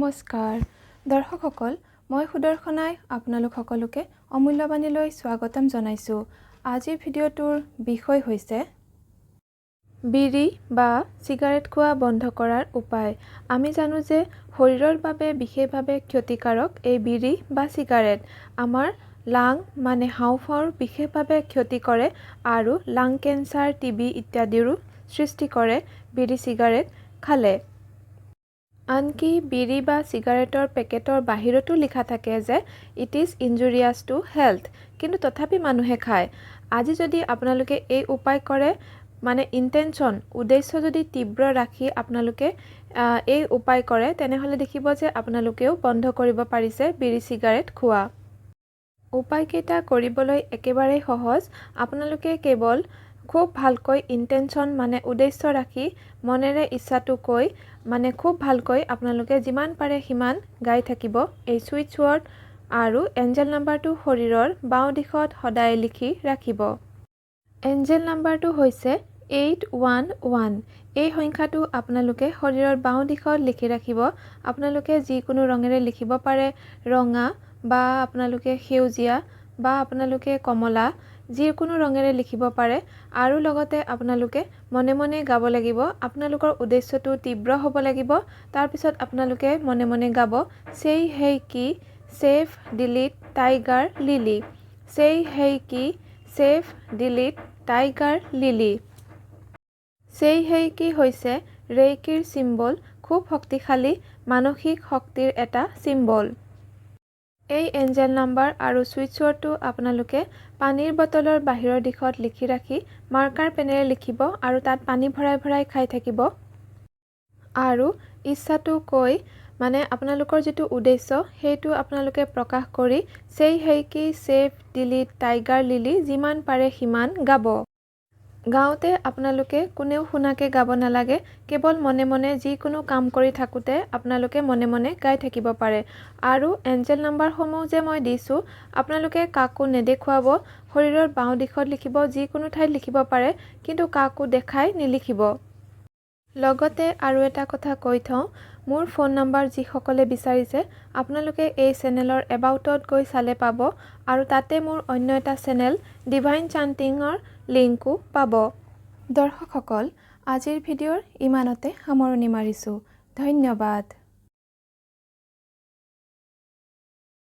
নমস্কাৰ দৰ্শকসকল মই সুদৰ্শনাই আপোনালোক সকলোকে অমূল্যবাণীলৈ স্বাগতম জনাইছো। আজিৰ ভিডিঅ'টোৰ বিষয় হৈছে বিড়ি বা সিগাৰেট খোৱা বন্ধ কৰাৰ উপায়। আমি জানো যে শৰীৰৰ বাবে বিশেষভাৱে ক্ষতিকাৰক এই বিড়ি বা সিগাৰেট আমাৰ লাং মানে হাওঁফাওঁৰ বিশেষভাৱে ক্ষতি কৰে আৰু লাং কেঞ্চাৰ টিবি ইত্যাদিৰো সৃষ্টি কৰে বিড়ি সিগাৰেট খালে। আনকি বিড়ি বা সিগাৰেটৰ পেকেটৰ বাহিৰতো লিখা থাকে যে ইট ইজ ইনজুৰিয়াছ টু হেল্থ, কিন্তু তথাপি মানুহে খায়। আজি যদি আপোনালোকে এই উপায় কৰে মানে ইণ্টেনশ্যন উদ্দেশ্য যদি তীব্ৰ ৰাখি আপোনালোকে এই উপায় কৰে তেনেহ'লে দেখিব যে আপোনালোকেও বন্ধ কৰিব পাৰিছে বিড়ি সিগাৰেট খোৱা। উপায়কেইটা কৰিবলৈ একেবাৰেই সহজ। আপোনালোকে কেৱল খুব ভালকৈ ইণ্টেনশ্যন মানে উদ্দেশ্য ৰাখি মনেৰে ইচ্ছাটো কৈ মানে খুব ভালকৈ আপোনালোকে যিমান পাৰে সিমান গাই থাকিব এই ছুইচ ৱৰ্ড আৰু এঞ্জেল নাম্বাৰটো শৰীৰৰ বাওঁ দিশত সদায় লিখি ৰাখিব। এঞ্জেল নাম্বাৰটো হৈছে 811। এই সংখ্যাটো আপোনালোকে শৰীৰৰ বাওঁ দিশত লিখি ৰাখিব। আপোনালোকে যিকোনো ৰঙেৰে লিখিব পাৰে, ৰঙা বা আপোনালোকে সেউজীয়া বা আপোনালোকে কমলা যিকোনো ৰঙেৰে লিখিব পাৰে আৰু লগতে আপোনালোকে মনে মনে গাব লাগিব। আপোনালোকৰ উদ্দেশ্যটো তীব্ৰ হ'ব লাগিব। তাৰপিছত আপোনালোকে মনে মনে গাব সেই হেই কি সেভ ডিলিট টাইগাৰ লিলি, সেই হেই কি সেভ ডিলিট টাইগাৰ লিলি। সেই হেই কি হৈছে ৰেইকিৰ চিম্বল, খুব শক্তিশালী মানসিক শক্তিৰ এটা চিম্বল। এই এঞ্জেল নাম্বাৰ আৰু ছুইচ ৱৰ্ডটো আপোনালোকে পানীৰ বটলৰ বাহিৰৰ দিশত লিখি ৰাখি মাৰ্কাৰ পেনেৰে লিখিব আৰু তাত পানী ভৰাই ভৰাই খাই থাকিব আৰু ইচ্ছাটো কৈ মানে আপোনালোকৰ যিটো উদ্দেশ্য সেইটো আপোনালোকে প্ৰকাশ কৰি সেই হেই কি সেভ ডিলিট টাইগাৰ লিলি যিমান পাৰে সিমান গাব। গাওঁতে আপোনালোকে কোনেও শুনাকে গাব নালাগে, কেৱল মনে মনে যিকোনো কাম কৰি থাকোঁতে আপোনালোকে মনে মনে গাই থাকিব পাৰে। আৰু এঞ্জেল নাম্বাৰসমূহ যে মই দিছোঁ আপোনালোকে কাকো নেদেখুৱাব, শৰীৰৰ বাওঁ দিশত লিখিব, যিকোনো ঠাইত লিখিব পাৰে কিন্তু কাকো দেখাই নিলিখিব। লগতে আৰু এটা কথা কৈ থওঁ, মোৰ ফোন নাম্বাৰ যিসকলে বিচাৰিছে আপোনালোকে এই চেনেলৰ এবাউটত গৈ চালে পাব আৰু তাতে মোৰ অন্য এটা চেনেল ডিভাইন চান্টিঙৰ লিংকো পাব। দৰ্শকসকল আজিৰ ভিডিঅ'ৰ ইমানতে সামৰণি মাৰিছোঁ। ধন্যবাদ।